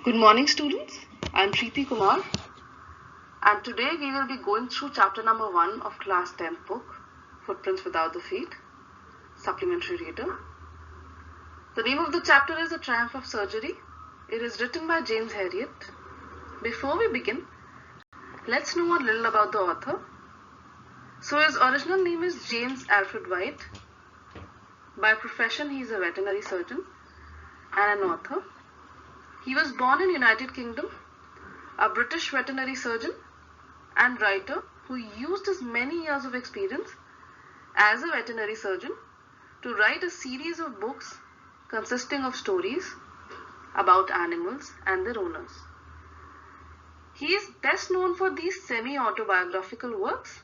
Good morning, students. I'm Preeti Kumar, and today we will be going through chapter number 1 of class 10 book, Footprints Without the Feet, supplementary reader. The name of the chapter is The Triumph of Surgery. It is written by James Herriot. Before we begin, let's know a little about the author. So his original name is James Alfred White. By profession, he is a veterinary surgeon and an author. He was born in United Kingdom, a British veterinary surgeon and writer who used his many years of experience as a veterinary surgeon to write a series of books consisting of stories about animals and their owners. He is best known for these semi-autobiographical works,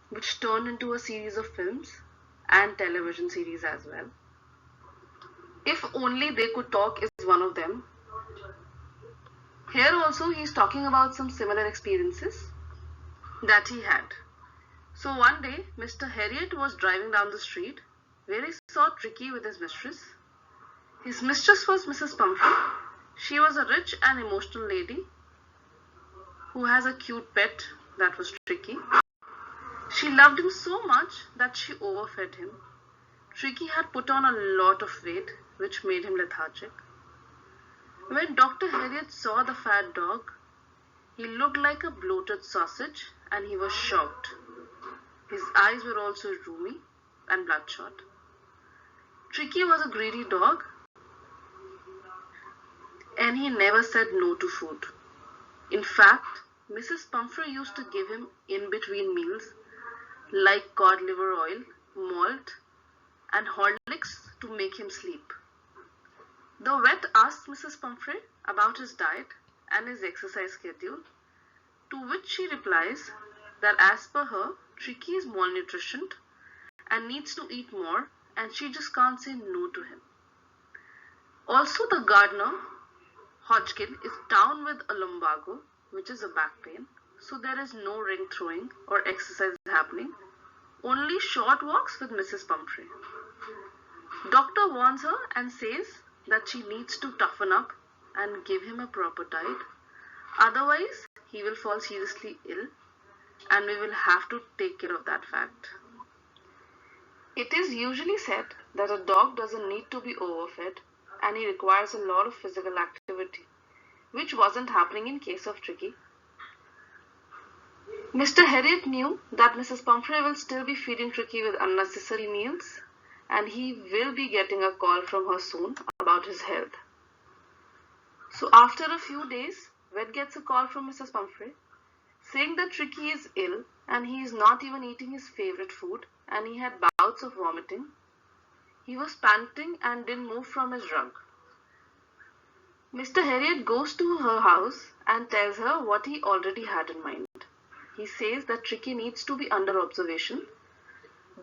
which turned into a series of films and television series as well. If Only They Could Talk is one of them. Here also he is talking about some similar experiences that he had. So one day Mr. Herriot was driving down the street where he saw Tricki with his mistress. His mistress was Mrs. Pumphrey. She was a rich and emotional lady who has a cute pet that was Tricki. She loved him so much that she overfed him. Tricki had put on a lot of weight, which made him lethargic. When Dr. Herriot saw the fat dog, he looked like a bloated sausage and he was shocked. His eyes were also roomy and bloodshot. Tricki was a greedy dog and he never said no to food. In fact, Mrs. Pumphrey used to give him in between meals like cod liver oil, malt and Horlicks to make him sleep. The vet asked Mrs. Pumphrey about his diet and his exercise schedule, to which she replies that as per her, Tricki is malnutritioned and needs to eat more and she just can't say no to him. Also, the gardener, Hodgkin, is down with a lumbago, which is a back pain, so there is no ring throwing or exercise happening, only short walks with Mrs. Pumphrey. Doctor warns her and says that she needs to toughen up and give him a proper diet. Otherwise, he will fall seriously ill and we will have to take care of that fact. It is usually said that a dog doesn't need to be overfed and he requires a lot of physical activity, which wasn't happening in case of Tricki. Mr. Herriot knew that Mrs. Pumphrey will still be feeding Tricki with unnecessary meals and he will be getting a call from her soon about his health. So after a few days, vet gets a call from Mrs. Pumphrey saying that Tricki is ill and he is not even eating his favorite food and he had bouts of vomiting. He was panting and didn't move from his rug. Mr. Herriot goes to her house and tells her what he already had in mind. He says that Tricki needs to be under observation.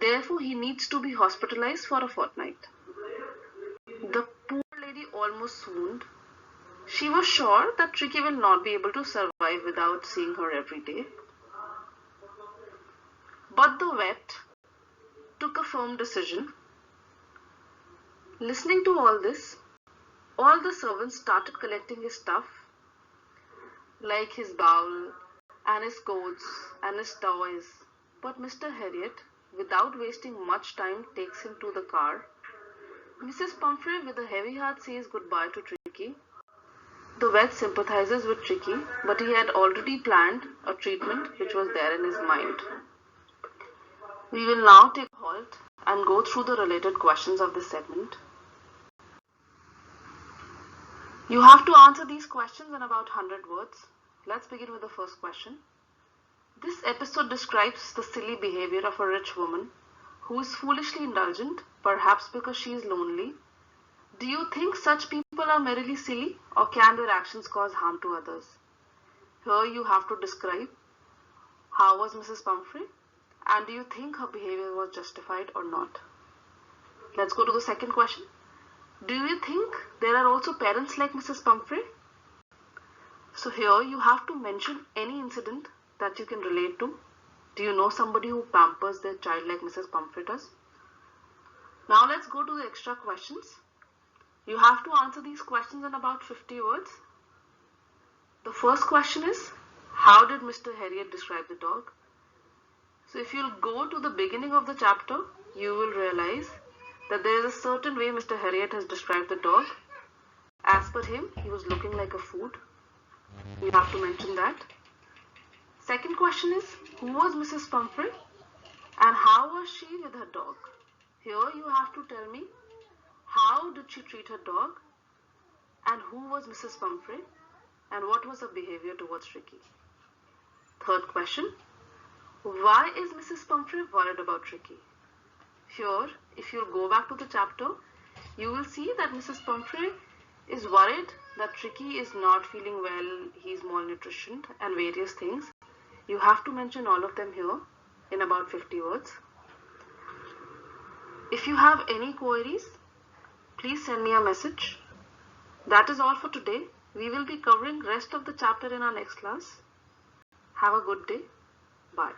Therefore, he needs to be hospitalized for a fortnight. The poor lady almost swooned. She was sure that Tricki will not be able to survive without seeing her every day. But the vet took a firm decision. Listening to all this, all the servants started collecting his stuff, like his bowl and his coats and his toys. But Mr. Herriot, without wasting much time, takes him to the car. Mrs. Pumphrey, with a heavy heart, says goodbye to Tricki. The vet sympathizes with Tricki, but he had already planned a treatment which was there in his mind. We will now take a halt and go through the related questions of this segment. You have to answer these questions in about 100 words. Let's begin with the first question. This episode describes the silly behavior of a rich woman who is foolishly indulgent, perhaps because she is lonely. Do you think such people are merely silly or can their actions cause harm to others? Here you have to describe how was Mrs. Pumphrey and do you think her behavior was justified or not? Let's go to the second question. Do you think there are also parents like Mrs. Pumphrey? So here you have to mention any incident that you can relate to. Do you know somebody who pampers their child like Mrs. Pumphrey does? Now let's go to the extra questions. You have to answer these questions in about 50 words. The first question is, how did Mr. Harriet describe the dog? So if you'll go to the beginning of the chapter, you will realize that there is a certain way Mr. Harriet has described the dog. As per him, he was looking like a food. You have to mention that. Second question is, who was Mrs. Pumphrey and how was she with her dog? Here you have to tell me, how did she treat her dog and who was Mrs. Pumphrey and what was her behavior towards Tricki? Third question, why is Mrs. Pumphrey worried about Tricki? Here, if you'll go back to the chapter, you will see that Mrs. Pumphrey is worried that Tricki is not feeling well, he's malnutritioned and various things. You have to mention all of them here in about 50 words. If you have any queries, please send me a message. That is all for today. We will be covering rest of the chapter in our next class. Have a good day. Bye.